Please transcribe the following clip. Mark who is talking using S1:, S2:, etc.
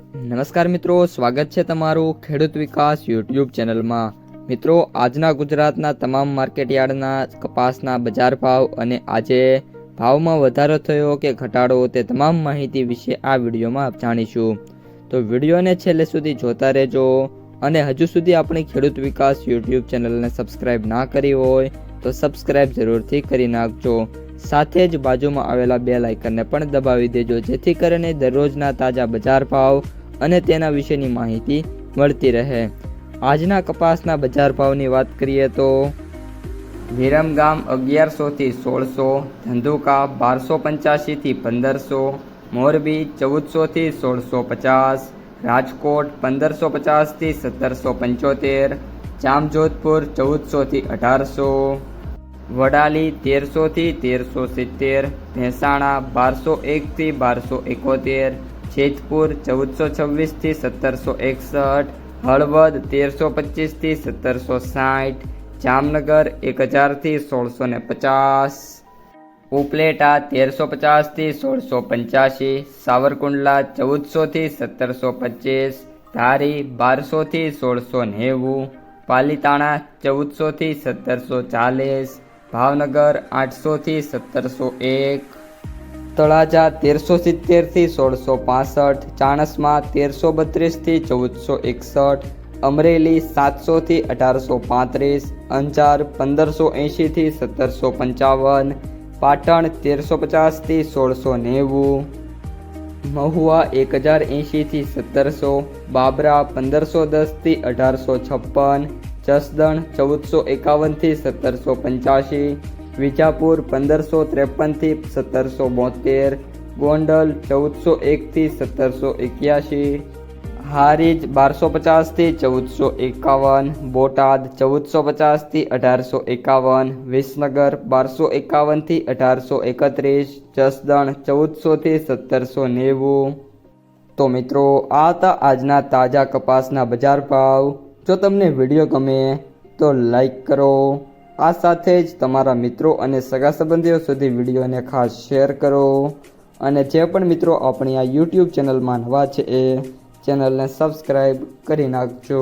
S1: નમસ્કાર મિત્રો, સ્વાગત છે તમારું ખેડૂત વિકાસ યુટ્યુબ ચેનલમાં। મિત્રો, આજના ગુજરાતના તમામ માર્કેટયાર્ડના કપાસના બજાર ભાવ અને આજે ભાવમાં વધારો થયો કે ઘટાડો તે તમામ માહિતી વિશે આ વિડીયોમાં જાણીશું। તો વિડીયોને છેલ્લે સુધી જોતા રહેજો અને હજુ સુધી આપણી ખેડૂત વિકાસ યુટ્યુબ ચેનલને સબસ્ક્રાઇબ ના કરી હોય તો સબસ્ક્રાઇબ જરૂરથી કરી નાખજો। સાથે જ બાજુમાં આવેલા બેલ આઇકનને પણ દબાવી દેજો જેથી કરીને દરરોજના તાજા બજાર ભાવ અને તેના વિશેની માહિતી મળતી રહે। આજના કપાસના બજાર ભાવની વાત કરીએ તો વિરમગામ 1100 થી 1600, ધંધુકા 1285 થી 1500, મોરબી 1400 થી 1650, રાજકોટ 1550 થી 1775, જામજોધપુર 1400 થી 1800, વડાલી 1300 થી 1370, ભેંસાણા 1201 થી 1271, જેતપુર 1426 થી 1761, હળવદ 1325 થી 1760, જામનગર 1000 થી 1650, ઉપલેટા 1350 થી 1685, સાવરકુંડલા 1400 થી 1725, ધારી 1200 થી 1690, પાલીતાણા 1400 થી 1740, ભાવનગર 800 થી 1701, તળાજા 1370 થી 1665, ચાણસ્મા 1332 થી 1461, અમરેલી 700 થી 1835, અંજાર 1580 થી 1755, પાટણ 1350 થી 1690, મહુવા 1080 થી 1700, બાબરા 1510 થી 1856, જસદણ 1451 થી 1785, વિજાપુર 1553 થી 1772, ગોંડલ 1401 થી 1781, હારીજ 1250 થી 1451, બોટાદ 1450 થી 1851, વિસનગર 1251 થી 1831, જસદણ 1400 થી 1790। તો મિત્રો, આ હતા આજના તાજા કપાસના બજાર ભાવ। જો તમને વિડીયો ગમે તો લાઈક કરો, આ સાથે જ તમારા મિત્રો અને સગા સંબંધીઓ સુધી વિડીયોને ખાસ શેર કરો અને જે પણ મિત્રો આપણી આ યુટ્યુબ ચેનલમાં નવા છે એ ચેનલને સબસ્ક્રાઈબ કરી નાખજો।